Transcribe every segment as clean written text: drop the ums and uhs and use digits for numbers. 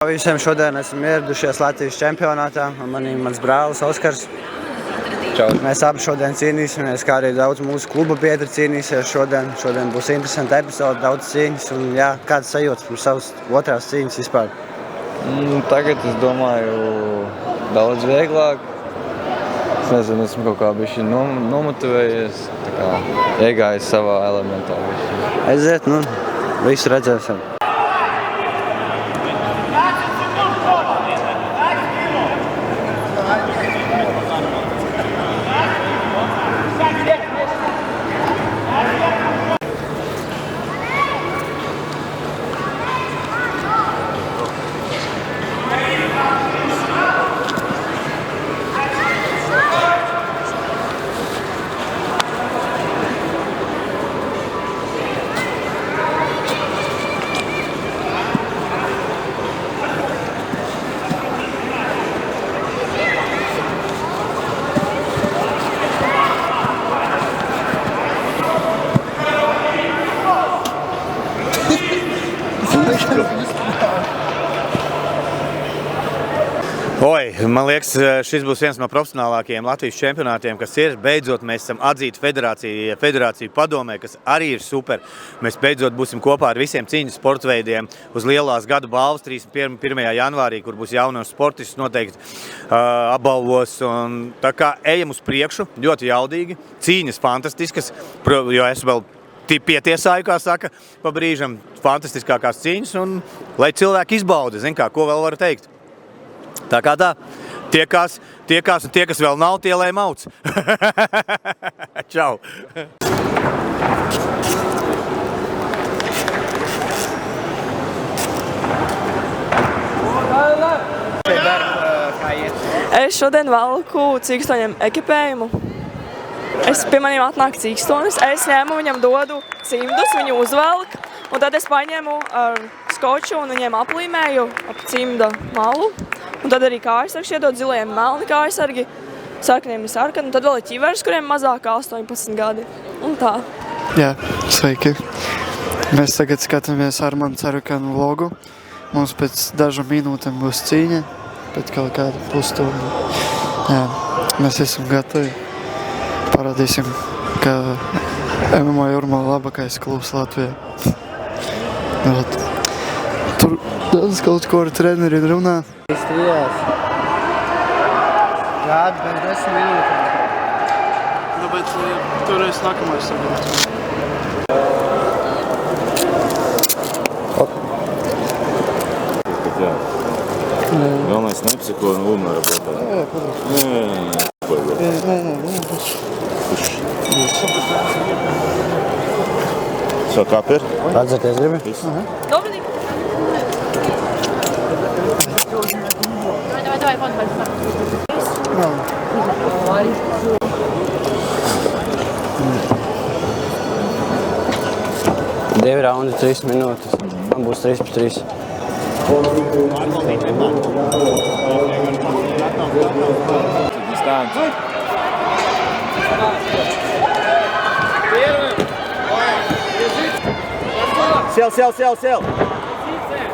Visiem šodien esam ieradušies Latvijas čempionātā, un mans brālis Oskars. Čau. Mēs abi šodien cīnīsimies, kā arī daudz mūsu kluba biedri cīnīsies šodien. Šodien būs interesanta epizode, daudz cīņas, un jā, kāds sajūtas par savas otrās cīņas vispār? Tagad es domāju daudz vieglāk. Es nezinu, esmu kaut kā bišķi nomotivējies, tā kā iegājis savā elementā. Aiziet, visu redzēsim. Man liekas, šis būs viens no profesionālākajiem Latvijas čempionātiem, kas ir. Beidzot, mēs esam atzīti federāciju padomē, kas arī ir super. Mēs beidzot būsim kopā ar visiem cīņas sporta veidiem uz lielās gadu balvas 31. janvārī, kur būs jaunos sportistus noteikti apbalvos. Un tā kā ejam uz priekšu, ļoti jaudīgi, cīņas fantastiskas, jo es vēl pietiesāju, kā saka, pa brīžam fantastiskākās cīņas, un lai cilvēki izbauda, zin kā, ko vēl varu teikt. Tā kā tā, tiekās, un tie, kas vēl nav, tie lai mauc. Čau! Es šodien valku cīkstoņiem ekipējumu. Pie maniem atnāk cīkstonis, es ņemu, viņam dodu cimdus, viņu uzvelk, un tad es paņemu ar skoču un viņiem aplīmēju ap cimda malu. Un tad arī kājasargi iedod zilajiem melni kājasargi, sarkaniem ir sarkani, un tad vēl ir ķivers, kuriem mazāk kā 18 gadi. Un tā. Jā, sveiki. Mēs tagad skatāmies Armānu Cerukanu vlogu. Mums pēc dažu minūtēm būs cīņa, pēc kaut kāda pusstundu. Jā, mēs esam gatavi. Parādīsim, ka MMA Jūrmala labākais klubs Latvijā. Tur daudz kaut ko ar treneri runā. Izstījās. Gādi bez 10 minūtēm. Bet toreiz nākamais sabūt. Galvenais nepsiko un Luna работает. Все, капер? Atcerieties, gribi? Добрый. Давай, вон, Divi raundi, 3 minūtes. Man būs 3-3. Сел.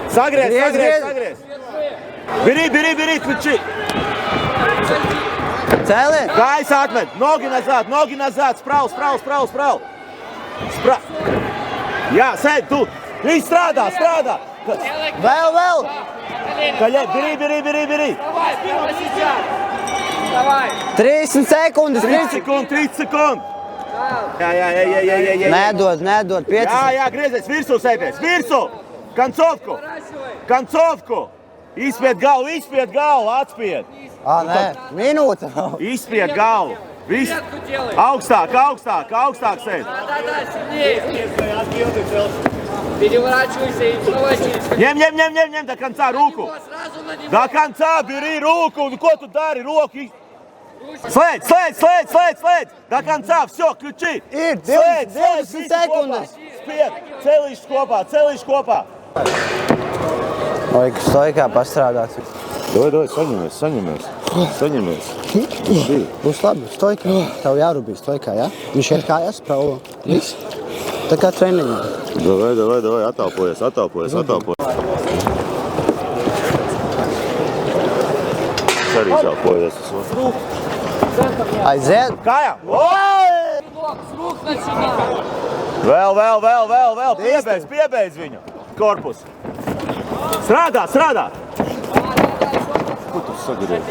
Sagriez. Бери, ключи. Cēli! Kājas atmet, nogi nazad, sprav. Jā, sēd, tu. Viņš strādā. Vēl! Kaļē, beri. 30 sekundes! 30 sekundi. Jā. Nedod, 5. Jā, griezies, virsū sēpies, virsū. Kancovku. Izspied galvu, atspied. Nē, minūte. Izspied galvu. Viss. Augstāk sēd. Ņem до конца руку. До конца бери руку. Ko tu dari? Roku. Slēdz. До конца, все, ключи. Ir 20 sekundes. Spied. Celīši kopā. Vajag stoikā pastrādāt. Давай, saņemies. Būs labi, stoikā. Tev jārubī stoikā, jā? Viņš iet kājās, pravo. Viss. Tā kā treniņā. Давай, atalpojies. Viņš arī izelpojies. Aiziet! Kājām! Vēl! Piebeidz viņu! Korpus! Strādā!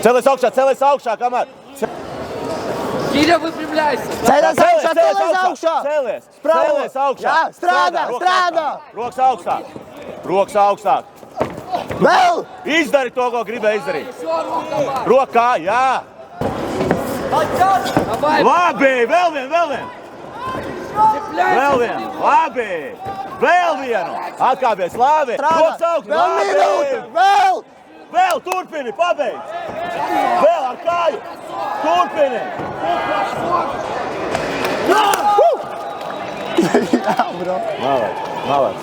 Celies augšā, kamēr! Киря, выпрямляйся! Cēlies augšā! Celies augšā! Jā, strādā! Rokas augstāk! Vēl! Izdari to, ko gribēji izdarīt! Все, рука! Rokā, jā! Давай! Labi! Vēl vienu! Цепляйся! Labi! Vēl vienu! Atkāpies, labi! Rokas augstāk! Vēl minūte! Vēl turpini, pabeidz! Vēl ar kāju! Turpini! Jā, bro! Malec!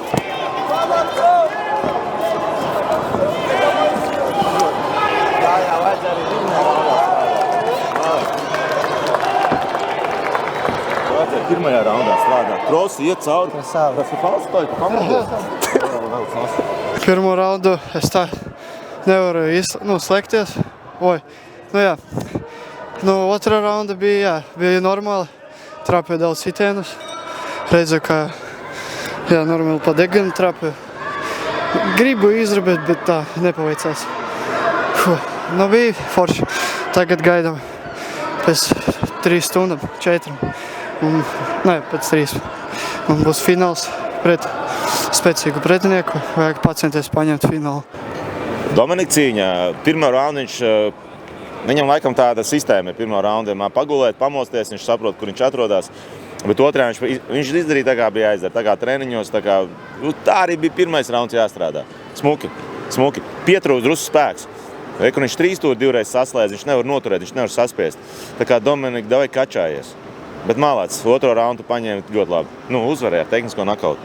Jā, vajag arī Pirmajā raundā strādā. Krosi iet cauri. Savu. Tas ir falsstoļi, pamodies. Pirmo raundu es tā nevaru slēgties. Jā. Otrā raunda bija normāli. Trāpīja daudz sitienus. Redzu, ka normāli pa degunu trāpīja. Gribu izrabēt, bet tā nepaveicās. Bija forši. Tagad gaidām pēc 3 stundām, 4. Pēc 3. Un būs fināls pret spēcīgu pretinieku. Vajag pacienties paņemt finālu. Dominika cīņa. Pirmā raunda viņam laikam tāda sistēma ir. Pirmā raunda pagulēt, pamosties, viņš saprot, kur viņš atrodas. Bet otrā viņš izdarīja tā, kā bija aizdara. Tā kā treniņos, tā arī bija pirmais rauns jāstrādā. Smuki. Pietrūkst drusku spēks. Kur viņš 3 stūri 2 reizes saslēdz, viņš nevar noturēt, viņš nevar saspiest. Tā kā Dominika davai kačājies. Bet malāc, otro raundu paņēma ļoti labi. Uzvarēja ar tehnisko nakautu.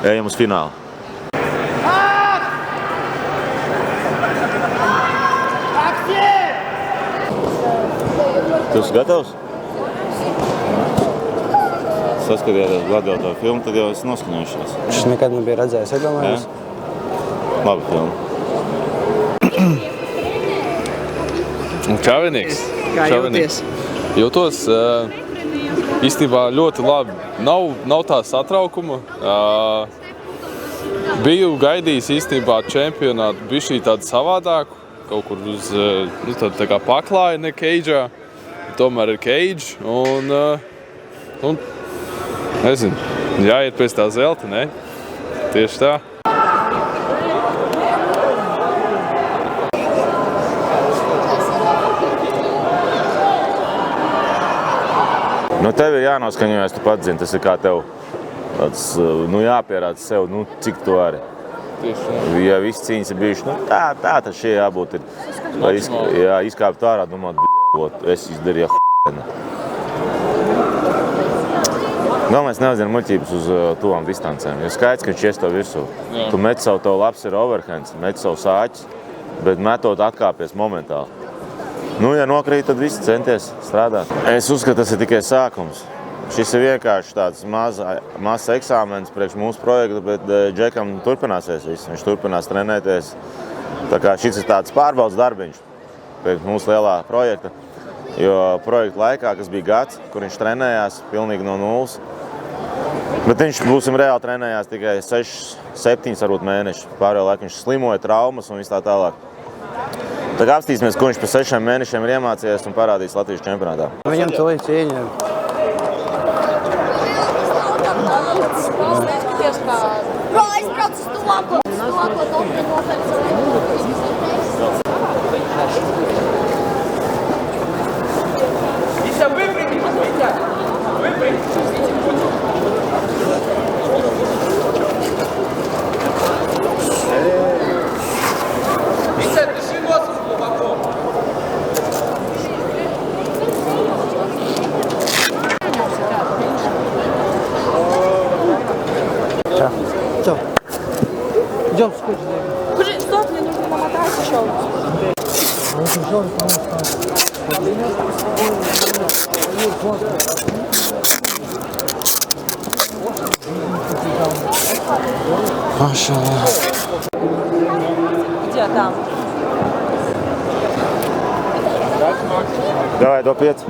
Ejam uz finālu. Tu esi gatavs? Saskatījāties gladiatoru filmu, tad jau esi noskaņojušies. Šis nekad nebija redzējis, iedomājies? Labi filma. Čavinīgs. Kā jūties? Jūtos īstenībā ļoti labi. Nav tā satraukuma. Biju gaidījis īstenībā čempionātu bišķī tādu savādāku. Kaut kur uz tā kā paklāja, ne keidžā. Tomēr ir keidž. Un nezinu, jāiet pēc tā zelta, ne? Tieši tā. Tev ir jānoskaņojas, tu pats zini, tas ir kā tev tāds, jāpierāda sev, cik tu vari. Ja viss cīņas ir bijuši, tā tad šie jābūt ir. Izkāpt ārā, domāt, es izdarīju Galvenais neuzņem muļķības uz tuvām distancēm, jo skaidrs, ka viņš ies to virsū. Tu met savu tev labs ir overhands, met savu sāķis, bet metot atkāpies momentāli. Ja nokrīt, tad visi centies strādāt. Es uzskatu, tas ir tikai sākums. Šis ir vienkārši tāds mazs eksāmens priekš mūsu projektu, bet Džekam turpināsies viss. Viņš turpinās trenēties. Tā kā šis ir tāds pārbaudas darbiņš priekš mūsu lielā projekta. Jo projekta laikā, kas bija gads, kur viņš trenējās pilnīgi no nulles, bet viņš, būsim reāli, trenējās tikai 6, 7 varbūt mēneši. Pārējo laiku viņš slimoja, traumas un viss tā tālāk. Tā kā apstīsimies, ko viņš pa 6 mēnešiem ir iemācījies un parādīs Latvijas čempionātā. Viņam tūlīt cīņa. Aizbrauc uz tuvāko Идем, сколько? Стоп, мне нужно намотать еще. Машаллах. Где там? Davai, do 5.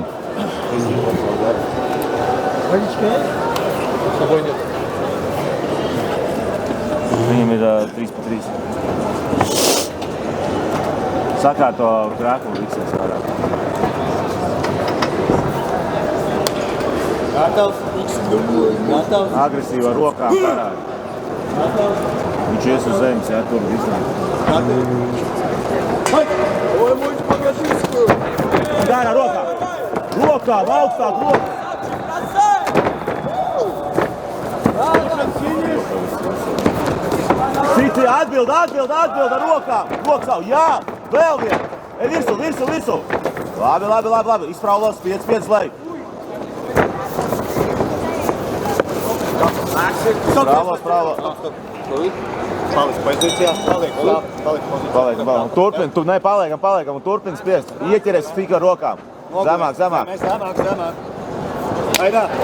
Viņam ir 3-3. Sakārto krāklu viksies vairāk. Agresīva rokām parāda. Viņš ies uz zemes, jā, tur iznāk. Dara rokām! Rokām, augstāk rokām! Citi atbild ar rokām! Roksav, jā! Vēl vien! Virsu! Labi! Izpraulos, 5 lai! Prāvos. Paliek pozīcijā. Paliek. Turpin, tu paliekam un turpin spiest. Ieķeries fika rokām. Zemāk. Zemāk.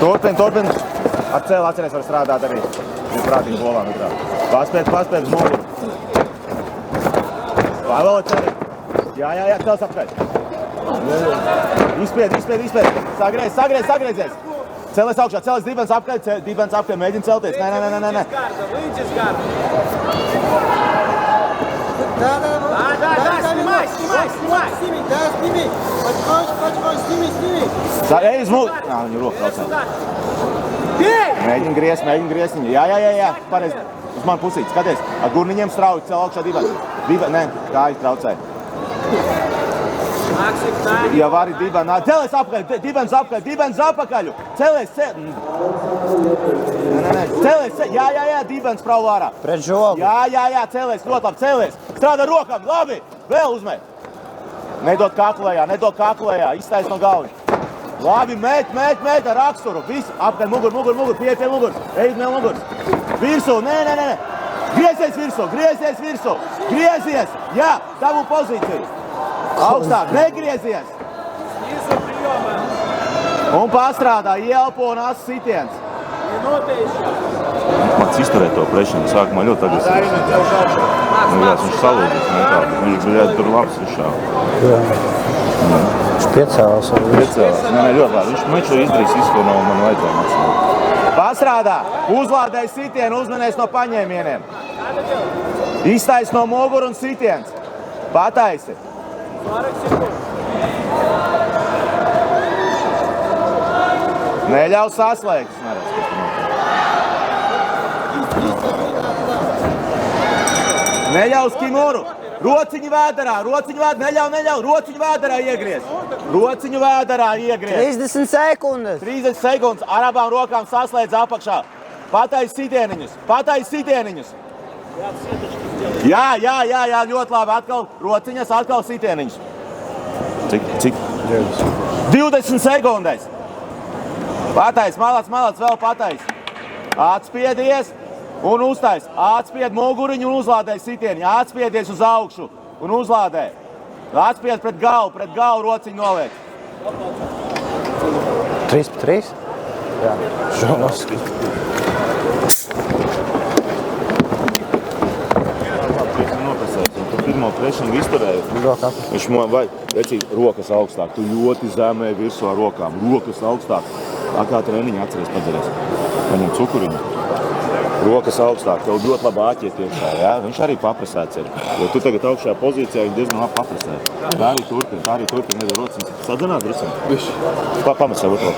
Turpin. Atceries var strādāt arī. Ir prātīgi bolām. Paspēt uz muguru. Vēl ceri. Jā, tels apskaļ. Izspied. Sagriezies. Cēlies augšā, dibens apkārt, mēģina celties. Nē. Сними. Ej uz mūli. Viņa roka traucē. Mēģina griezt. Jā, pareizi. Uz manu pusīt, skaties. Ar gurniņiem strauji, cēl augšā dibens. Nē, kājas traucē. Ja vari dibens, cēlies apakaļ, dibens apakaļ. Cēlies. Jā, dibens praulo ārā. Pret žogu. Jā, cēlies, ļoti labi, cēlies. Strādā rokām, labi, vēl uzmet. Nedod kaklējā, iztais no galvas. Labi, met ar raksturu, visu, apakaļ mugur, pie mugur, ej uz muguras. Virsu, nē. Griezies virsū, jā, tavu pozīciju. Augstāk, negriezies! Un pastrādā, ieelpo un as sitiens. Mats izturēt to prešanu, sākumā ļoti agresīvs. Viņš salūdīs, viņš tur labs višā. Viņš piecēlās. Nē, ļoti labi. Viņš meču izdarīs visu, ko nav man vajadzēja. Pastrādā, uzlādēj sitienu, uzmanies no paņēmieniem. Iztais no muguru un sitiens. Pataisi. Neļauj saslēgt. Neļauj skimuru. Rociņu vēderā, neļauj. Rociņu vēderā iegriez. 30 sekundes. 30 sekundes. Ar abām rokām saslēdz apakšā. Patais sitieniņus. Jā, ļoti labi. Atkal rociņas, atkal sitieniņus. Cik? 20 sekundēs. Patais, malāc, vēl patais. Atspiedies un uztais. Atspied muguriņu un uzlādē sitieni. Atspiedies uz augšu un uzlādē. Atspied pret galvu rociņu noliek. 3-3? Jā, šos. Pirmo prešanu izturēju. Viņš rokas augstāk. Tu ļoti zemē virsū ar rokām. Rokas augstāk. Kā treniņu atceries padarēs. Paņem cukuriņu. Rokas augstāk. Tev ļoti labi āķiet iekšā. Jā? Viņš arī paprasēts ir. Jo tu tagad augšajā pozīcijā viņi diezgan labi paprasē. Tā arī turpina. Nedara rociņas. Sadzenāt drusiņu. Pamesē otro.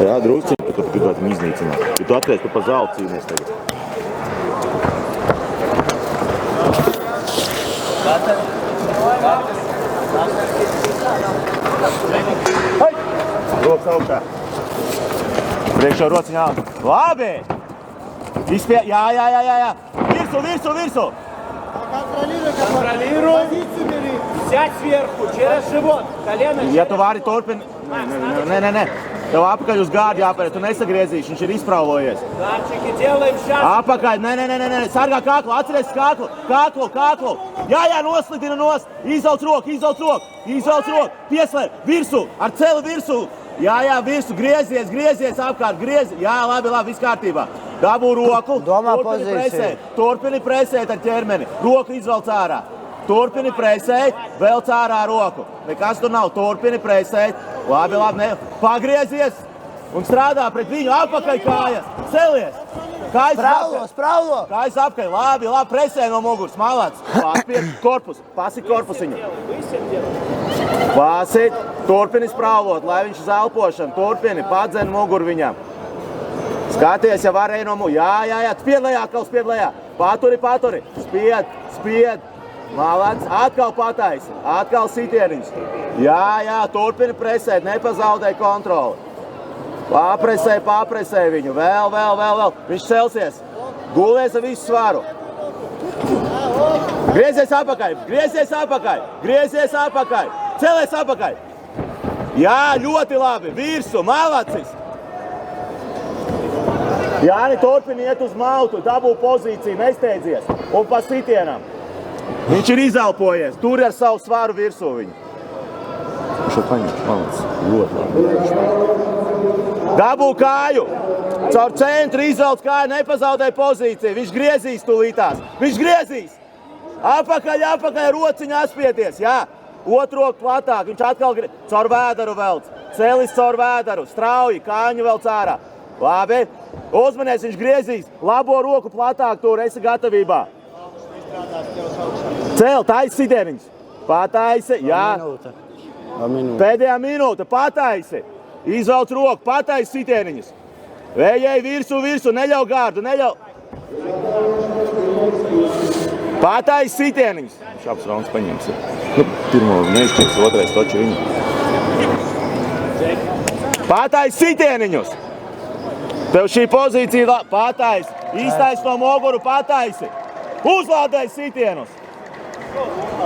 Jā, drusiņu. Tu gribētu viņu iznīcināt. Ja tu atries, tu pa zeltu cīnies tagad. Rokas augšā. Priekšā rociņā. Labi! Izpie... Jā. Virsu! Контролируй. Взять сверху, через живот. Колено. Ja tu vari turpin... Nē. Tev apakaļ uz gārdu jāpērē, tu nesagriezīši, viņš ir izpraulojies. Garčики, делаем šādi. Apakaļ, nē. Sargā kaklu, atceries kaklu. Jā, noslidina nost. Izauc roku. Pieslēr, virsū, ar celi virsū. Jā, virsū, griezies apkārt, Jā, labi, viss kārtībā. Dabū roku, Domā pozīciju. Turpini presēt ar ķermeni. Roku izvelc ārā. turpini presēt, vēl cārā roku. Nekas tur nav, turpini presēt. Labi, ne. Pagriezies un strādā pret viņu apakaļ kājas. Celies. Kājas Spraulo! Kājas apakaļ. Labi, presē no muguras. Malāts. Paspied korpus. Pasi korpusiņu. Pasit. Turpini spraulot, lai viņš uz elpošanu. Turpini. Padzen muguru viņam. Skaties, ja varēja no muguras. Jā. Spied lejā, spied lejā. Paturi. Spied. Malāts. Atkal pataisi. Atkal sitieniņš. Jā. Turpini presēt. Nepazaudē kontroli. Papresē viņu. Vēl. Viņš celsies. Gulies ar visu svaru. Griezies apakaļ. Celies apakaļ. Jā, ļoti labi. Virsu, malacis. Jāni, turpini iet uz mautu. Dabū pozīciju, nesteidzies. Un pa sitienam. Viņš ir izelpojies. Tur ar savu svaru virsū viņu. Šo paņemšu, malacis. Ļoti labi. Dabū kāju, caur centru izvelc kāju, nepazaudē pozīciju. Viņš griezīs tūlītās. Apakaļ, rociņā atspieties, jā. Otru roku platāk, viņš atkal caur vēdaru velc. Celis caur vēdaru, strauji, kāņu velc ārā. Labi, uzmanies, viņš griezīs. Labo roku platāk tur, esi gatavībā. Cel, taisi sitieniņus. Pataisi, jā. Pēdējā minūte, pataisi. Izvelc roku, pataisi sitieniņus. Ejai virsu, neļauj gārdu, Pataisi sitieniņus. Viņš abas raundas paņems. Pirmo neizķers, otrais toči viņu. Pataisi sitieniņus. Tev šī pozīcija pataisi. Iztaisi no muguru, pataisi. Uzlādēji sitienus.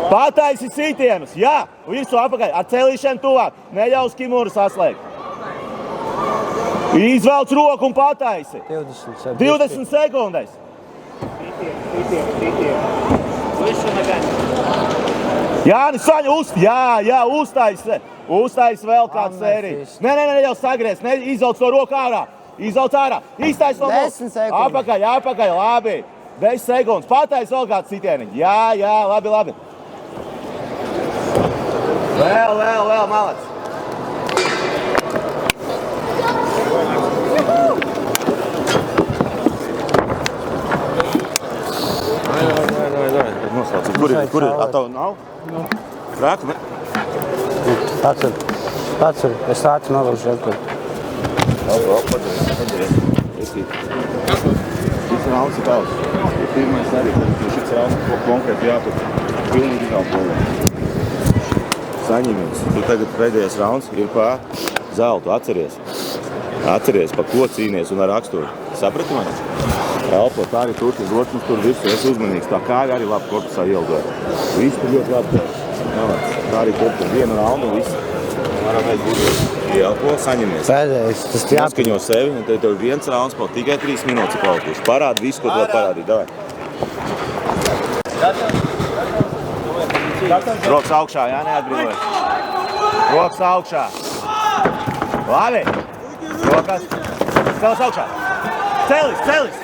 Pataisi sitienus. Jā, visu apakaļ. Ar celīšanu tuvāk. Neļaus kimuru saslēgt. Izvelc roku un pataisi. 20 sekundēs. Jāni, Saņa, uztaisi vēl kādu sēriju. Nē, jau sagriez, izvelc to roku ārā. Iztaisi no roku. Apakaļ, labi. 10 sekundes. Pataisi vēl kādu sitieniņu. Jā, labi. Vēl, malacis. Kur ir? Tavu nav? Frāku, ne? Pats ir. Es tādu novilšu atpakaļ. Šis rauns ir tavs. Pirmais arī, tad šis rauns konkrēti jātur. Pilnīgi nav problēma. Saņemies. Tu tagad pēdējais rauns ir pa zeltu. Atceries, pa ko cīnies un ar raksturu. Saprati mani? Elpo, tā arī turpin rociņus tur visu, esi uzmanīgs. Tā kāja arī labi korpusā ieldoja. Viss tur ļoti labi. Tā arī turpin vienu raundu un visu. Varam mēs būt ielpo, saņemies. Pēdējais, tas jāpēc. Noskaņo sevi, un tev ir viens rauns, vēl tikai 3 minūtes ir palikuši. Parādi visu, ko tu var parādīt. Davai. Rokas augšā, jā, neatbrīvojas. Rokas augšā. Labi. Rokas. Celis augšā. Celis.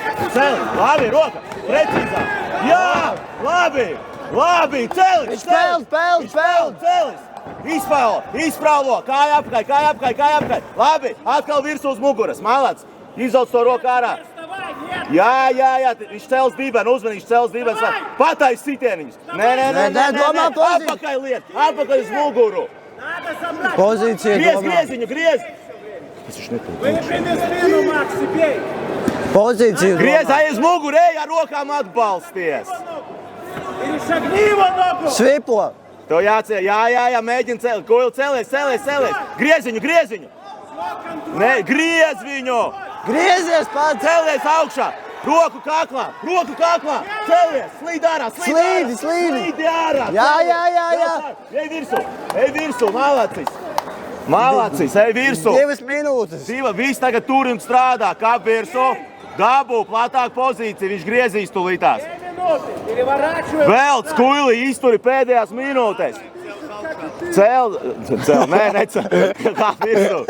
Labi, roka. Precīzāk. Jā, labi. Celis. Celis. Izspraulo. Kāja apakaļ. Labi, atkal virsū uz muguras. Malāts. Izvelc to roku ārā. Jā. Viņš cels dibenu, uzmanīgs cels dibenu. Patais sitieniņus. Nē. Domā pozīciju. Apakaļ liet. Apakaļ uz muguru. Pozīcija domā. Griez. Pozīcija domā. Griez aiz muguru, ej ar rokām atbalsties. Svipo. Tev jāceļ, jā, mēģina celt. Kuili, celies. Grieziņu. Nē, griez viņu. Griezies pats. Celies augšā. Roku kaklā. Celies, slīd ārā. Slīdi ārā. Jā. Ej virsū, malacis, ej virsū. 2 minūtes. Viss tagad tur un strādā, kāp virsū. Dabū platāk pozīciju, viņš griezīs tūlītās. Velc, kuili, izturi pēdējās minūtēs. Cel, kā virsū.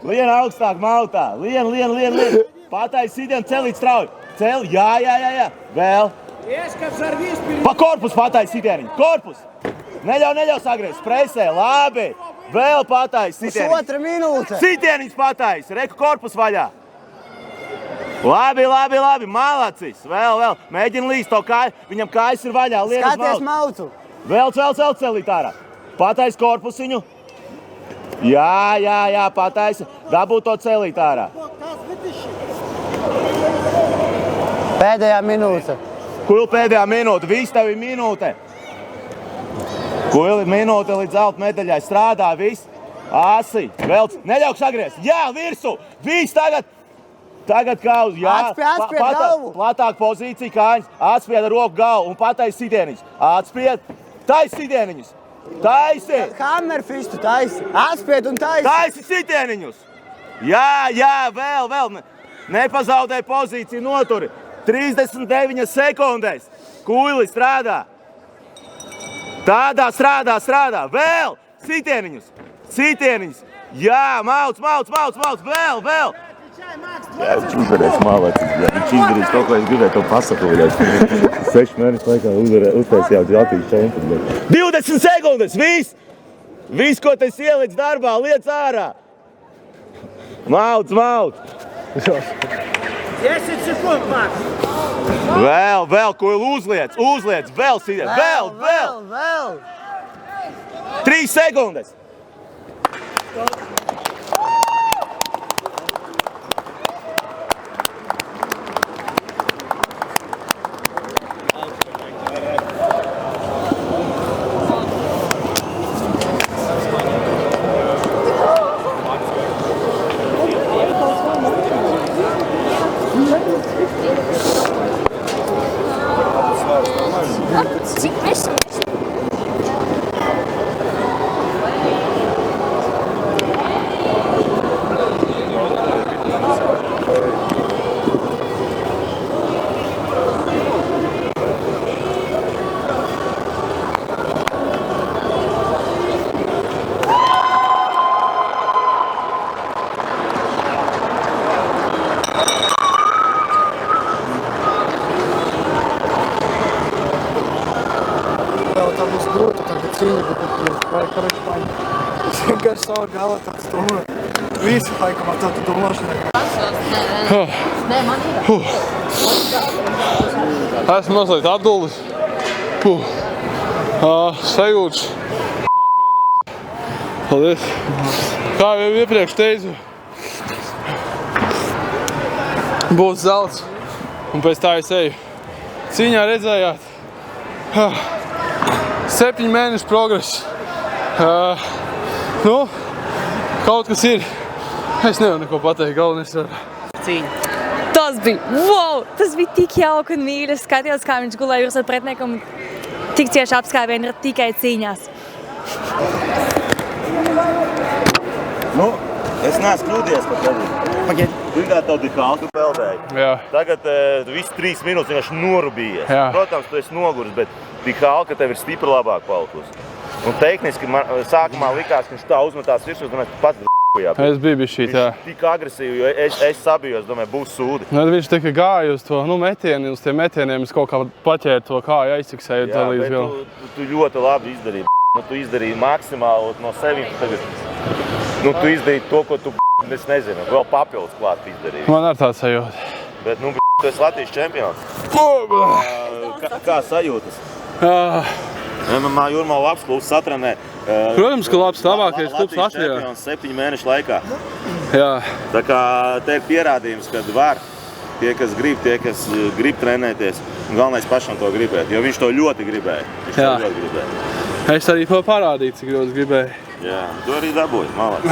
Lien augstāk mautā. Lien. Patais sitienu, celīt strauji. Cel, jā. Vēl. Pa korpus pataisi sitieniņu. Korpus! Neļauj sagriezt. Presē, labi. Vēl pataisi sitieniņu. Pusotra minūte. Sitieniņš pataisi. Reku korpus vaļā. Labi. Malacis. Vēl. Mēģina līst to kāju. Viņam kājas ir vaļā. Skaties mautu. Vēl celīt ārā. Pataisi korpusiņu. Jā, pataisi. Dabūt to celīt ārā. Pēdējā minūte. Kuili pēdējā minūte. Viss tev ir minūte. Kuili minūte līdz zelta medaļai. Strādā viss. Asi. Vēl. Neļauj sagriezt. Jā, virsu. Viss tagad. Tagad kauz. Jā. Atspied galvu. Platāk pozīcija kājas. Atspied ar roku galvu un pataisi sitieniņus. Atspied. Taisi sitieniņus. Taisi. Hammerfistu taisi. Atspied un taisi. Taisi sitieniņus. Jā, vēl. Nepazaudē pozīciju, noturi. 39 sekundēs. Kuili strādā. Tādā strādā. Vēl. Sitieniņus. Jā, mauc. Vēl. Jā, viņš uzvarēs Malacis. Viņš izdarīs to, ko es gribēju to pasakoties. 6 mēnešu laikā uztaisījāt Latvijas čempionu. 20 sekundes. Viss, ko tas ieliec darbā, liec ārā. Mauc. 10 секунд, Макс. Vēl, Kuili uzliec. Vēl sitieniņus. Vēl. 3 sekundes. Vienkārši savu galvu tāds domā. Visi laikam ar tādu domāšanu. Esmu mazliet atdulis. Sajūts. Paldies. Kā jau iepriekš teicu, būs zelts. Un pēc tā es eju. Cīņā redzējāt. 7 mēnešu progress. Kaut kas ir. Es nevaru neko pateikt, galvenais var. Tas bija tik jauki un mīļi. Es skatījos, kā viņš gulēja ar pretinieku un tik cieši apskāvieni ir tikai cīņās. Es neesmu kļūdījies par tevi. Pirmkārt, tev bija kalku peldēji. Jā. Tagad visu 3 minūtes vienkārši norubījies. Jā. Protams, tu esi noguris, bet bija kalka tev ir stipri labāk palikusi. Un tehniski man sākumā likās, ka viņš tā uzmetās virsū, domāju, pats d***ujā. Es biju bišķīt, jā. Viņš tik agresīvi, jo es sabijos, domāju, būs sūdi. Viņš tikai gāja uz to, metieni, uz tiem metieniem, es kaut kā paķēru to kāju, aizciksēju tā līdz galam. Tu ļoti labi izdarīji, tu izdarīji maksimāli no sevis tagad. Tu izdarīji to, ko tu, es nezinu, vēl papildus klāt izdarīji. Man ar tāds sajūta. Bet, tu esi Latvijas čempions. Kā sajūtas? MMA Jūrmala labs klubs satrenē. Protams, ka labs, labākais klubs Latvijā. Latvijas čempions 7 mēnešu laikā. Jā. Tā kā te ir pierādījums, kad var tie, kas grib trenēties, un galvenais pašam to gribēt, jo viņš to ļoti gribēja. Es arī to parādīju, cik ļoti gribēju. Jā, tu arī dabūji, malāc.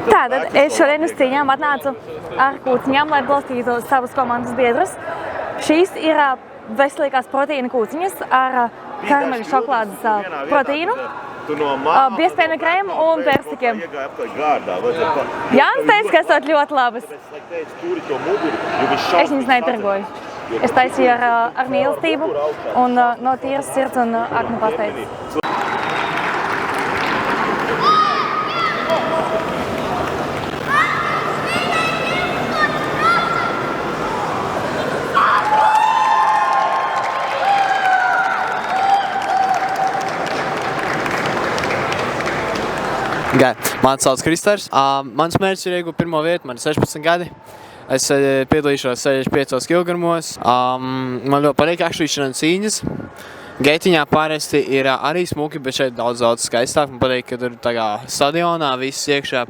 Tātad es šodien uz cīņām atnācu ar kūciņām, lai atbalstītu savus komandas biedrus. Šīs ir veselīgās proteīna kūciņas ar karameļu šokolādes proteīnu, biezpiena krēmu un persikiem. Jānis teica, ka esot ļoti labas. Es viņas netirgoju. Es taisīju ar mīlestību un no tīras sirds un aknu pasteicis. Mani sauc Kristers. Mans mērķis ir iegūt pirmo vietu, man ir 16 gadi. Es piedalīšos 65 kilogramos. Man ļoti patīk akšķīšanas cīņas. Geitiņā parasti ir arī smuki, bet šeit daudz skaistāk. Man patīk, ka tur tā kā stadionā viss iekšā.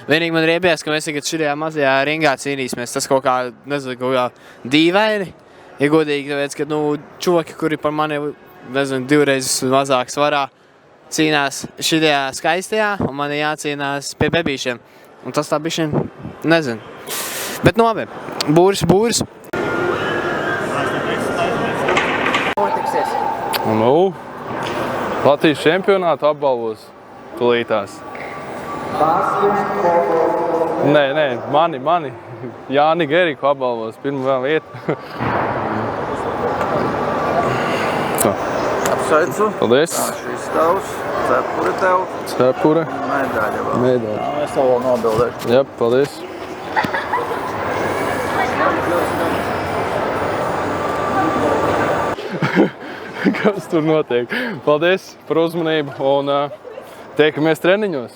Vienīgi man riebjās, ka mēs tagad šajā mazajā ringā cīnīsimies. Tas kaut kā, nezinu, kaut kā dīvaini. Ja godīgi, tāpēc, ka, čoki, kuri par mani, nezinu, 2 reizes mazāk svarā, cīnās šajā skaistajā, un man ir jācīnās pie bebīšiem. Un tas tā bišķiņ, nezinu. Bet labi, būris. Latvijas čempionātu apbalvos tulītās. Nē, mani. Jāni Geriku apbalvos, pirmā vieta. Apsveicu. Paldies. Šis tavs, cepure tev. Cepure. Medaļa vēl. Medaļa. Es tev vēl nobildēšu. Jā, paldies. Kas tur notiek? Paldies par uzmanību un tiekamies treniņos.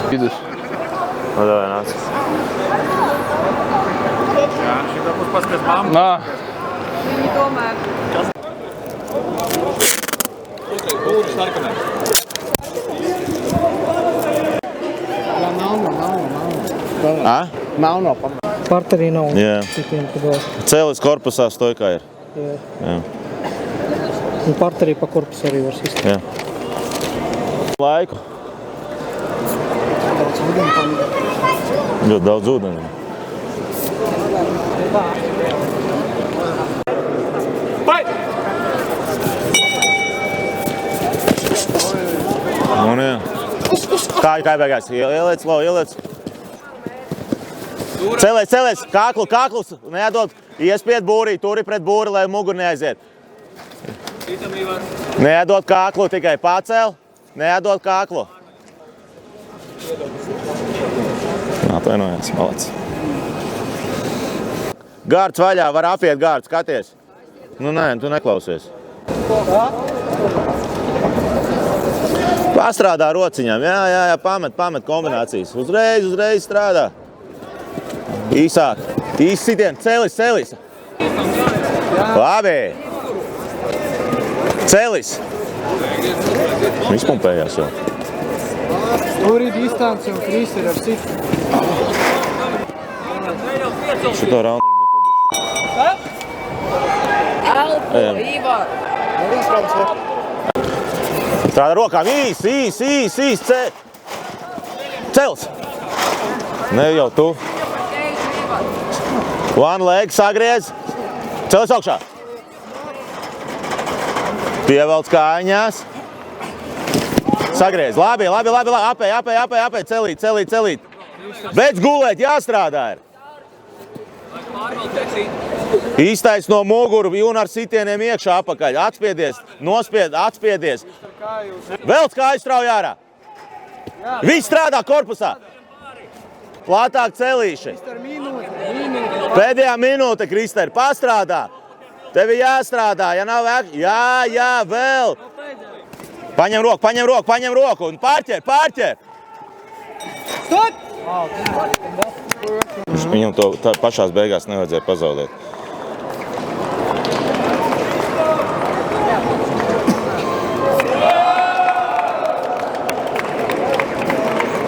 Vidus. Davai, nāc. Jā, šitā būs paskatās mamma. Nā. Viņi tomēr. Būtu sarkanē. Melno parterī nav. Jā. Cēlis korpusā stojkā ir. Jā. Un parterī pa korpusu arī var sist. Jā. Laiku. Ļoti daudz ūdeni. Un jā. Kā beigās? Ieliec. Celies, kāklus, neatdod, iespied būrī, turi pret būri, lai mugur neaiziet. Neatdod kāklu, tikai pacēl, neatdod kāklu. Atvainojās, malacis. Gārds vaļā, var apiet gārds, skaties. Nē, tu neklausies. Pastrādā rociņām, jā, pamet kombinācijas. Uzreiz strādā. Īsāk, sitien, celis. Labi. Celis. Izpumpējās jau. Tur ir distance un Kris ir ar citu. Šito raundu Elpo, Ivar. Strādā rokām, īs, cels. Ne jau tu. One leg, sagriez. Celis augšā. Pievelc kājiņās. Sagriez. Labi. Apēj, celīt. Beidz gulēt, jāstrādā ir. Īstais no muguru un ar sitieniem iekšā apakaļ. Atspiedies, atspiedies. Velc kāju strauji ārā. Viss strādā korpusā. Platāk celīši. Pēdējā minūte, Krister, pastrādā. Tevi jāstrādā, ja nav vērk. Jā, vēl. Paņem roku un pārķer. Stop! Viņam to pašās beigās nevajadzēja pazaudēt.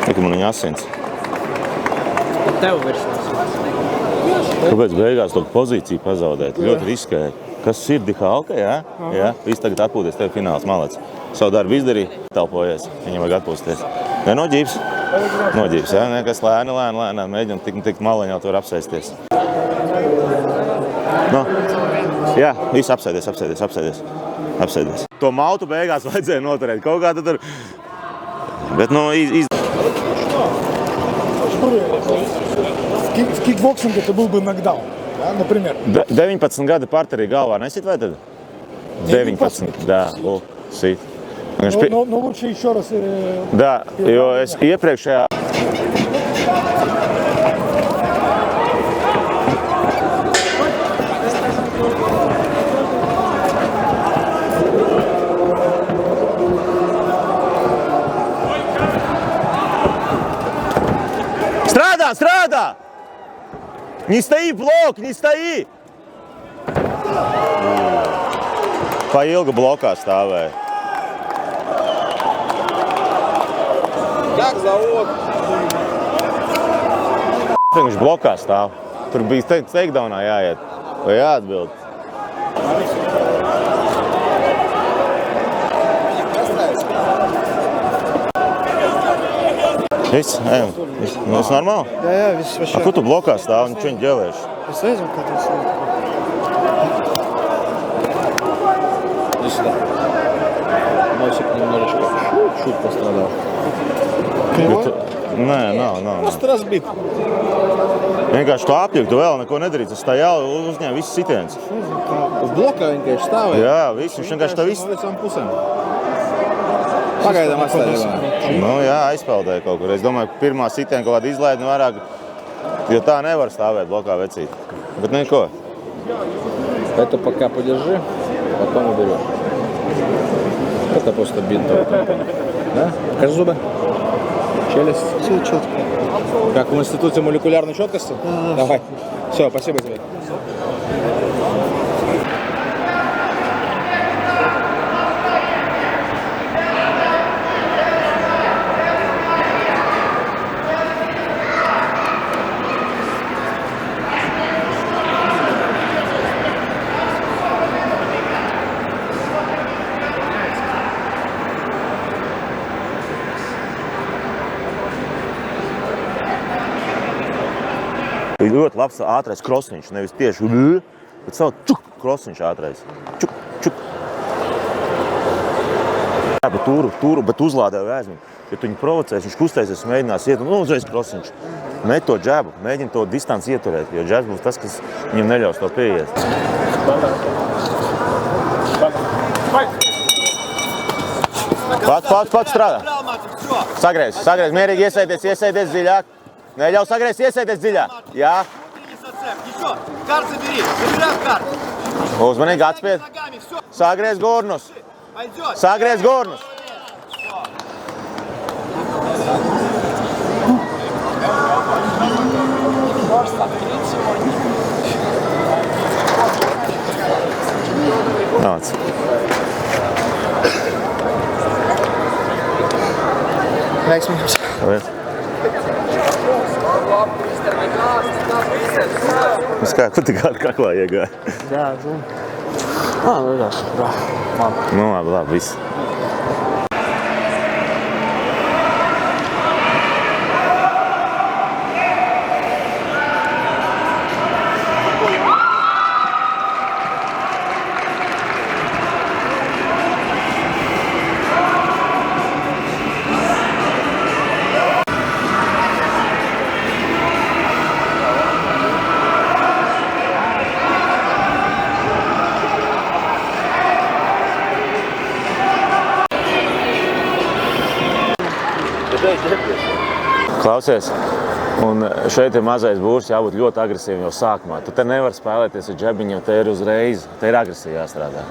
Tikai man viņa asins. Tev virsmas. Kāpēc beigās to pozīciju pazaudēt? Ļoti riskēja. Kas ir Dihalka, jā? Jā, viss tagad atpūties, tev fināls malacis. Savu darbu izdarīja, telpojies, viņam vajag atpūsties. Vai noģības, jā, nekas lēni, mēģinam tikt maliņā, tu var apsēsties. Jā, viss apsēdies. To mautu beigās vajadzēja noturēt, kaut kā tur, bet В кикбоксинге это был бы нокдаун, да, например. 19 gadi parterī galvā nesit vai tad? 19, да, sit. Но лучше еще раз... Да, jo es iepriekšējā... Не стои, блок, не стои! Pa ilga blokā stāvēja. Как зовут? Viņš blokā stāv. Tur bija takedownā jāiet. Vai jāatbild? Viss, ejam. Viss normāli? Jā, viss vašā. Ko tu blokā stāv un čuņi ģelēši? Es nezinu, kā tas ir. Иди сюда. Носик немножечко чуть пострадал. Nē, nav. Просто разбит. Vienkārši tu apjūki, tu vēl neko nedarīji. Tas stāv uzņēma viss sitiens. Uz blokā vienkārši stāvēja. Jā, viss. Viņš vienkārši tā viss. No visām pusēm. Pagaidām atstāja. Nu jā, aizpeldēja kaut kur. Es domāju, ka pirmā sitiena kaut kāda izlaida vairāk, jo tā nevar stāvēt blokā vecīt. Bet neko. Это пока подержи, потом уберешь. Это просто бинт. Да? Покажи зубы. Челюсть. Все четко. Как в институте молекулярной четкости? Да. Давай. Все, спасибо тебе. Ir ļoti labs ātrais krosniņš, nevis tieši bet savu čuk, krosniņš ātrais. Čuk, čuk. Jā, bet turu, bet uzlādē vai aizmīt. Ja tu viņu provocēs, viņš kustēsies, mēģinās iet un uzreiz krosniņš. Met to džebu, mēģina to distanci ieturēt, jo džebs būs tas, kas viņam neļaus to pieiet. Pats strādā. Sagreiz, mierīgi iesaidies dziļāk. Neļauj sagriezt, iesaidies dziļāk. Jā. Uzmanīgi atspied. Sagriez gurnus. Sagriez gurnus. Nāc. Veiksmības. Paldies. Es kā, ko tu kādu kaklā iegāji? Jā, zinu. Nu, labi, viss. Klausies, un šeit ir mazais būrs jābūt ļoti agresīvim jau sākumā. Tu te nevar spēlēties ar džebiņu, te ir uzreiz, te ir agresīvi jāstrādā.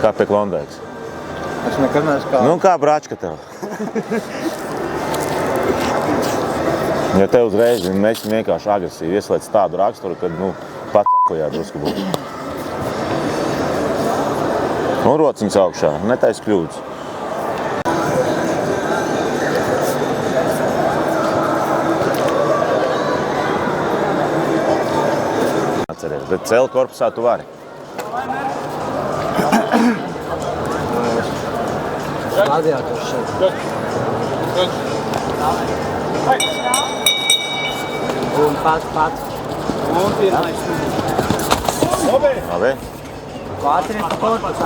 Kā pie Klondaikas. Es nekad neesmu kā... Nu, kā bračka tev. Ja te uzreiz mēs vienkārši agresīvi ieslēdz tādu raksturu, kad, pats akojā drusku būtu. Un rociņas augšā, netais kļūdas. Bet cēli korpusā tu vari. Gladiators šeit. Un pats. Un pirmais. Labi. Atceries pa korpusu.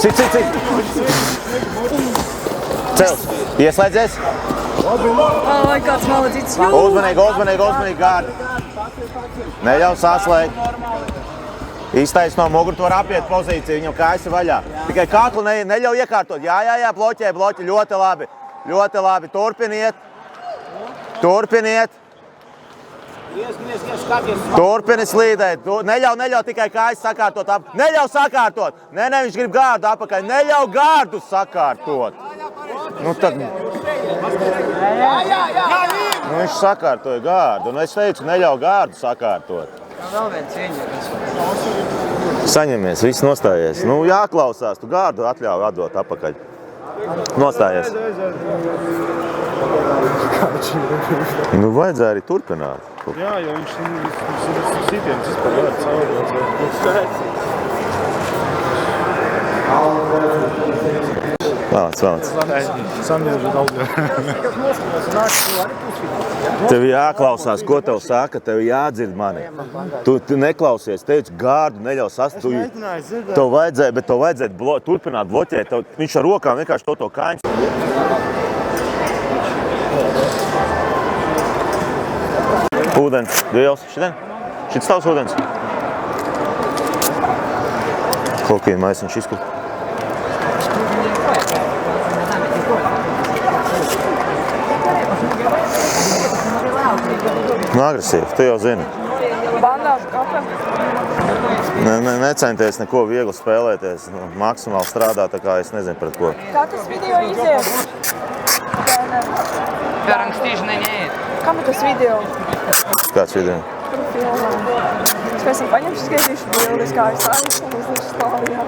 Cik. Cels. Ieslēdzies. Vai kāds malacīts. Uzmanīgi, gārdi. Neļauj saslēgt. Iztais no muguru, tu var apiet pozīciju, viņam kājas ir vaļā. Tikai kaklu neļauj iekārtot. Jā, bloķē, ļoti labi. Turpiniet. Turpini slīdēt. Neļauj tikai kājas sakārtot. Neļauj sakārtot. Nē, viņš grib gārdu apakaļ. Neļauj gārdu sakārtot. Nu, tad... Nu, viņš sakārtoja gārdu, un es teicu, neļauj gārdu sakārtot. Vēl viens cīņa. Saņemies, viss nostājies. Nu, jāklausās, tu gārdu atļauj atdot atpakaļ. Nostājies. Nu, vajadzēja arī turpināt. Jā, jo viņš sitiems vispār vajag caurot. Vēlēc. Samiežu daudz. Tev jāklausās, ko tev saka, tev jādzird mani. Tu neklausies, teicu, gārdu neļauj sast. Tev vajadzēja turpināt bloķēt. Viņš ar rokām vienkārši to kaņas. Ūdens, liels. Šits tavs ūdens. Kolkīna maisiņš izkup. Nu, agresīvi, tu jau zini. Bandāžu kapem. Necenties neko viegli spēlēties. Maksimāli strādā, tā kā es nezinu pret ko. Kā tas video izies? Kam ir tas video? Kāds video? Es pēc tam paņemšu skaitīšu bildes, kā es aizšu un uzlišu stāvijā.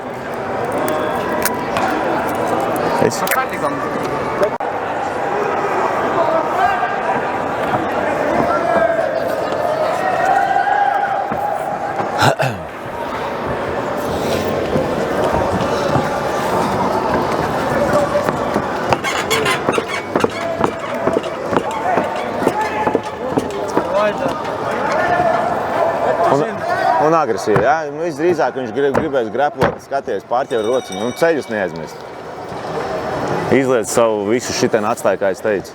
Un agresīvi, jā? Visdrīzāk viņš gribēs greplot, skaties, pārķer rociņu un ceļus neaizmirst. Izliec savu visu šitien atstāju, kā es teicu.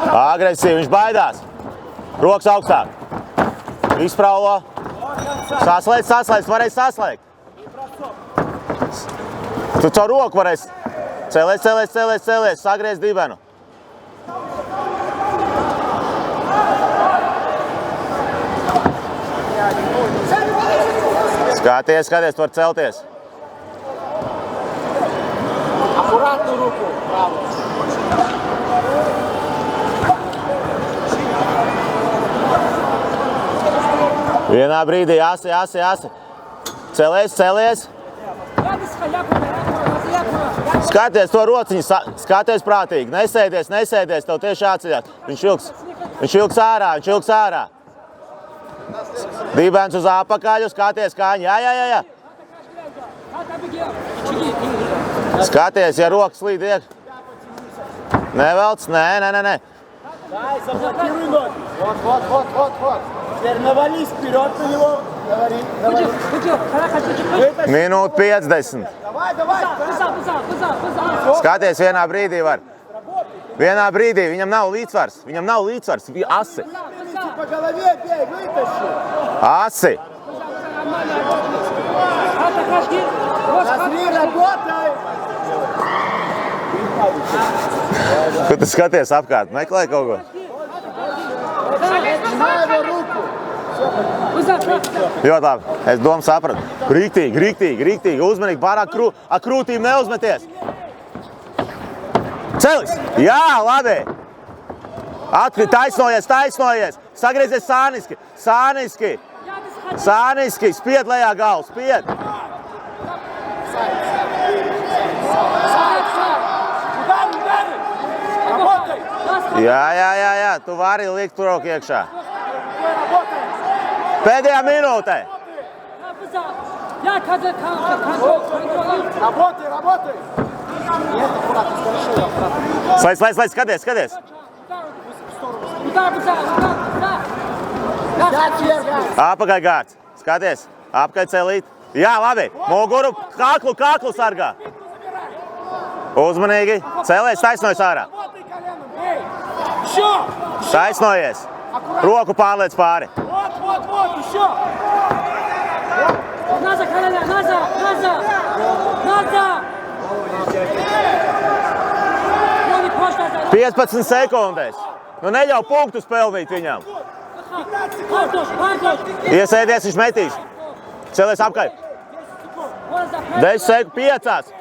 Agresīvi, viņš baidās. Rokas augstāk. Izpraulo. Saslēdz, varēs saslēgt. Tu caur roku varēs. Cēlies, sagriez dibenu. Skaties, tu var celties. Аккуратно руку, право. Vienā brīdī asi. Cēlies. Skaties to rociņu, skaties prātīgi. Nesēdies, tev tieši jāceļās. Viņš ilgs ārā. Dibens uz apakaļu, skaties kāņi. Jā. Skaties, ja rokas slīd iek. Nevelc, nē. Дай, заблокируй ноги. Вот. Теперь навались вперед на него. Давай. Minūte 50. Давай. Skaties, vienā brīdī var. Viņam nav līdzsvars. Asi. По голове бей, вытащи. Asi. Разри, работай. Ko tu skaties apkārt? Meklē kaut ko? Ļoti labi. Es domu sapratu. Rīktīgi. Uzmanīgi, pārāk krūtīm neuzmeties. Celis! Jā, labi! Taisnojies! Sagriezies sāniski! Spied lejā galvu, spied! Jā, tu vari likt roku iekšā. Pēdējā minūtē. Работай. Slēdz, skaties. Apakaļ gārds. Skaties, apakaļ celīt. Jā, labi. Muguru, kaklu sargā. Uzmanīgi. Cēlies, taisnojies ārā. Taisnojies. Roku pārliec pāri. Вот, еще. Назад. 15 sekundēs. Nu neļauj punktus pelnīt viņam. Iesēdies, viņš metīs. Celies apkārt. 10 sekundes, 5.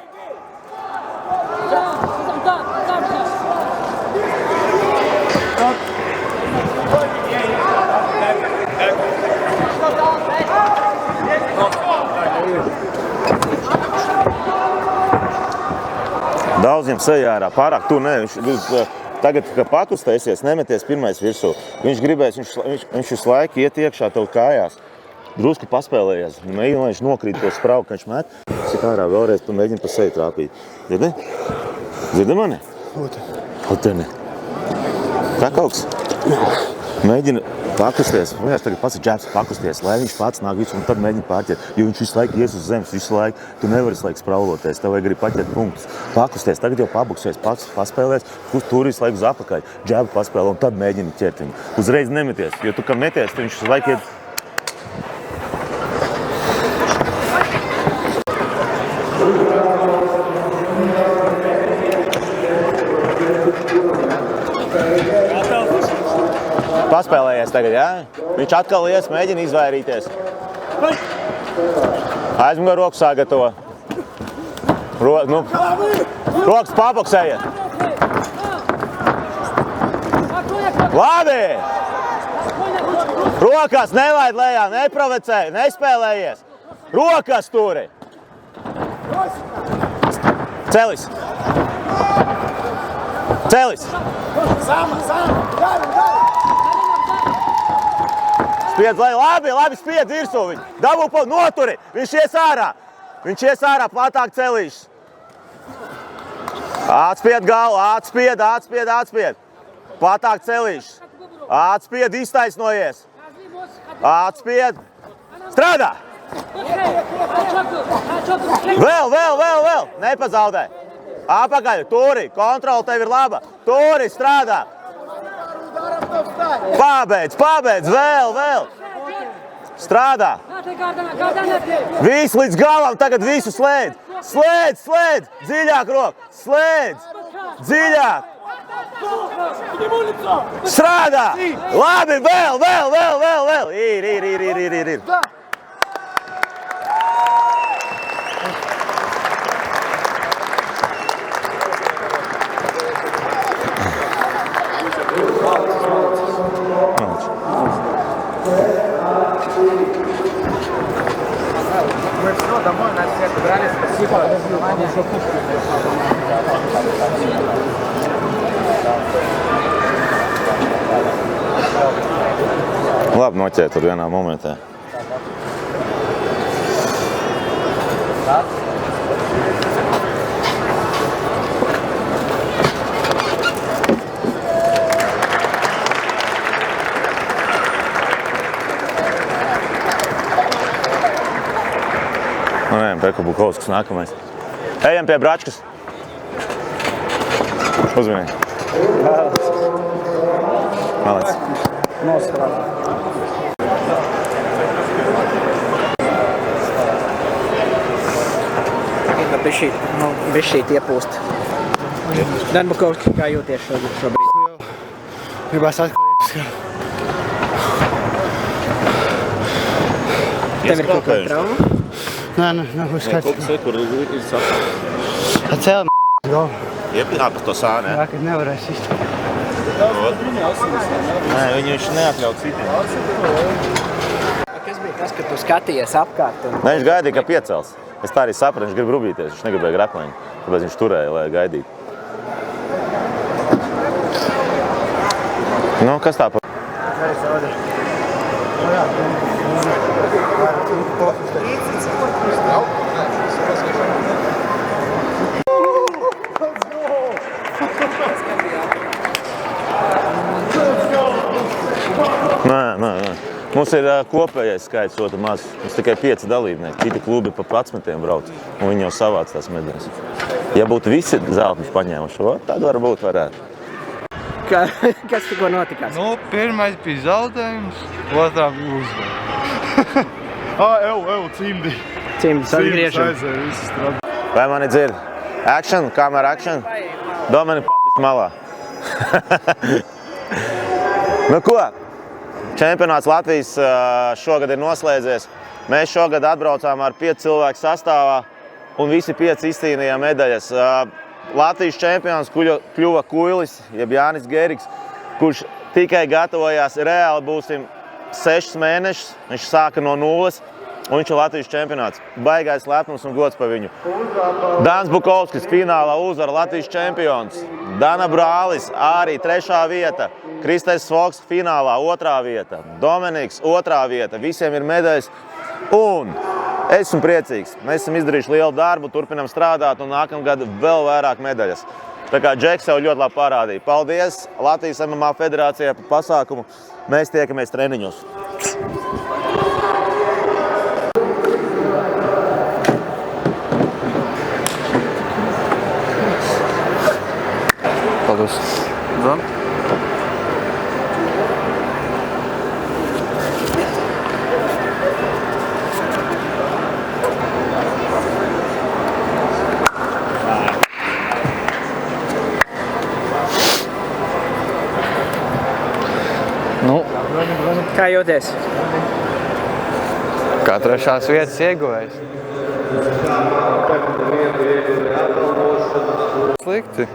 Daudziem sejā ārā, pārāk tu ne. Tagad, kad pakustēsies, nemeties pirmais virsū. Viņš gribēs, viņš visu laiku iet iekšā tev kājās. Drusku paspēlējies. Mēģina, lai viņš nokrīt to sprauku, ka viņš met. Sik ārā vēlreiz, tu mēģini pa seju trāpīt. Dzirdi? Dzirdi mani? Oteni. Tā kaut kas? Mēģina pakusties. Vienkārši tagad pats ir džēbs pakusties, lai viņš pats nāk visu un tad mēģina pārķert. Jo viņš visu laiku ies uz zemes, visu laiku. Tu nevari visu laiku sprauloties, tev vajag arī paķert punktus. Pakusties, tagad jau pabuksies, paspēlēs, tur visu laiku uz apakaļ. Džēbu paspēlē un tad mēģini ķert viņu. Uzreiz nemeties, jo tu kam meties, viņš visu laiku iet. Paspēlējies tagad, jā? Viņš atkal ies, mēģina izvairīties. Aizmugā roku sagatavo. Rokas paboksējiet. Labi! Rokas nelaid lejā, neprovecē, nespēlējies. Rokas turi. Celis. Celis. Spiedz, lai labi spiedz virsū viņu. Dabū pa noturi, viņš ies ārā. Viņš ies ārā, platāk celīšas. Atspied galu, atspied. Platāk celīšas. Atspied, iztaisnojies. Atspied. Strādā! Vēl. Nepazaudē. Apakaļ, turi, kontrola tev ir laba. Turi, strādā. Pabeidz, vēl. Strādā. Viss līdz galam, tagad visu slēdz. Slēdz. Dziļāk roku. Slēdz. Dziļāk. Strādā. Labi, vēl. Ir. Мы все, домой, нас всех убрали, спасибо за внимание. Labi noķēt tur vienā momentā. Peko Bukovskis nākamais. Ejam pie Bračkas. Uzvinēji. Malec. Nosprādā. Bišķīt iepūst. Dan Bukovski, kā jūties šobrīd? Gribās atklāt. Tev ir kaut kāda trauma? Nē, uzskats. Kur ir sasākt? Atcēl galvu. Iepināpus to sāni, Jā, kad nevarēs izturēt. Nē, viņš neatļaut citiem. Kas bija tas, ka tu skatījies apkārt? Nē, viņš gaidīja, ka piecels. Es tā arī sapratu, viņš grib rubīties, viņš negribēja graplaņu. Tāpēc viņš turēja, lai gaidītu. Nu, kas tā par? Nē. Mums ir kopējais skaits ļoti maz. Mums tikai 5 dalībnieki. Citi klubi pa 11 brauc, un viņi jau savāc tās medaļas. Ja būtu visi zeltņus paņēmuši, tad varbūt varētu. Kas tikko notikās? Nu, pirmais bija zaudējums, otrā bija uzvara. Cimdi. Cimdis atgriežam. Vai mani dzird? Action, kamera action. Domani papis malā. Nu ko, čempionāts Latvijas šogad ir noslēdzies. Mēs šogad atbraucām ar 5 cilvēku sastāvā un visi 5 izcīnījām medaļas. Latvijas čempions kļuva Kuilis, jeb Jānis Geriks, kurš tikai gatavojās, reāli būsim 6 mēnešus, viņš sāka no nulles, un viņš ir Latvijas čempionāts. Baigais lepnums un gods par viņu. Dāns Bukovskis finālā uzvara Latvijas čempions. Dana Brālis arī 3. vieta. Kristais Svoks finālā 2. vieta. Dominiks 2. vieta. Visiem ir medaļas. Un esmu priecīgs. Mēs esam izdarījuši lielu darbu, turpinam strādāt un nākamgad vēl vairāk medaļas. Tā kā Džeks jau ļoti labi parādīja. Paldies Latvijas MMA federācijai par pasākumu. Mēs tiekamies treniņos. Paldies. Zvan. Kā jūties? Kā 3. vietas ieguvējs. Slikti.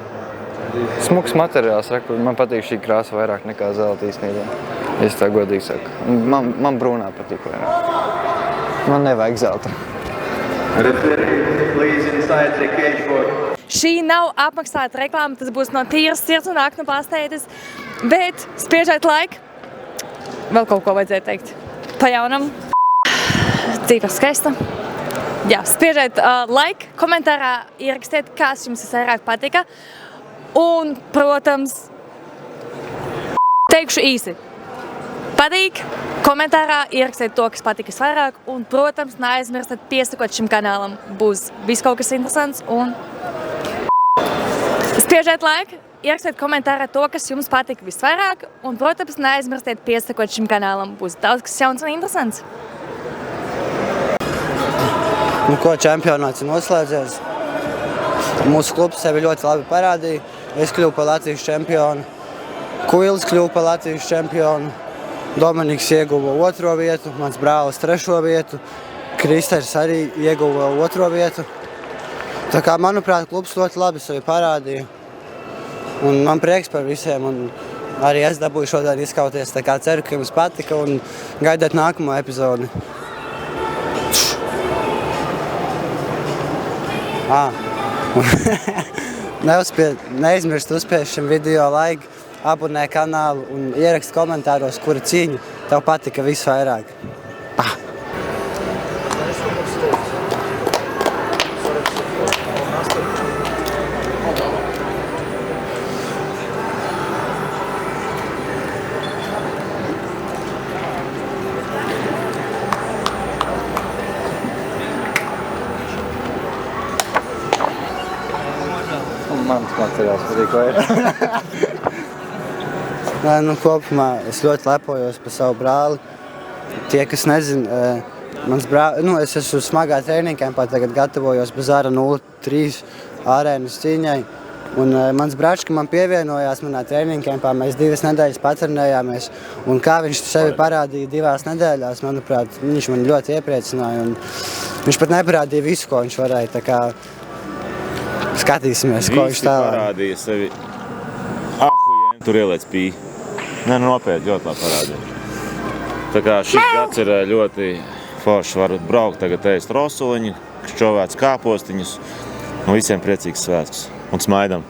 Smuks materiāls, man patīk šī krāsa vairāk nekā zelta īstenībā. Es tā godīgi saku. Man brūnā patīk vairāk. Man nevajag zelta. Šī nav apmaksāta reklāma, tas būs no tīras sirds un aknu pastēdes, bet spiežēt laiku. Vēl kaut ko vajadzēja teikt. Pa jaunam. Dzīve skaista. Jā, spiežiet laiku, komentārā ierakstiet, kas jums vairāk patika. Un, protams, teikšu īsi. Patīk, komentārā ierakstiet to, kas patika vairāk. Un, protams, neaizmirstiet piesakot šim kanālam. Būs viss kaut kas interesants un spiežiet laiku. Ierakstiet komentārā to, kas jums patika visvairāk, un, protams, neaizmirstiet piesakot šim kanālam. Būs daudz kas jauns un interesants. Nu, ko čempionāts ir noslēdzies? Mūsu klubs sevi ļoti labi parādīja. Es kļuvu par Latvijas čempionu. Kuilis kļuva par Latvijas čempionu. Dominiks ieguva 2. vietu, mans brālis 3. vietu. Kristers arī ieguva 2. vietu. Tā kā, manuprāt, klubs ļoti labi sevi parādīja. Un man prieks par visiem, un arī es dabūju šodien izkauties, tā kā ceru, ka jums patika, un gaidiet nākamo epizodi. Neizmirst uzspiest šim video laiku, abonē kanālu un ierakst komentāros, kura cīņa tev patika visvairāk. Mans materiāls patīk vairāk. Nu, kopumā es ļoti lepojos par savu brāli. Tie, kas nezina, es esmu smagā treniņkempā, tagad gatavojos Bazāra 03 ārēnas cīņai. Un mans bračka man pievienojās manā treniņkempā, mēs 2 nedēļas patrenējāmies. Un kā viņš sevi parādīja 2 nedēļās, manuprāt, viņš man ļoti iepriecināja. Un viņš pat neparādīja visu, ko viņš varēja. Tā kā skatīsimies, ko viņš tālāk. Visi parādīja sevi. Ahujiem, tur ieliec pī. Nē, nopietni, ļoti labi parādīja. Tā kā šis gads ir ļoti foršs. Var braukt tagad ēst rosuliņu, šķovēts kāpostiņus. Un visiem priecīgs svētkus. Un smaidam.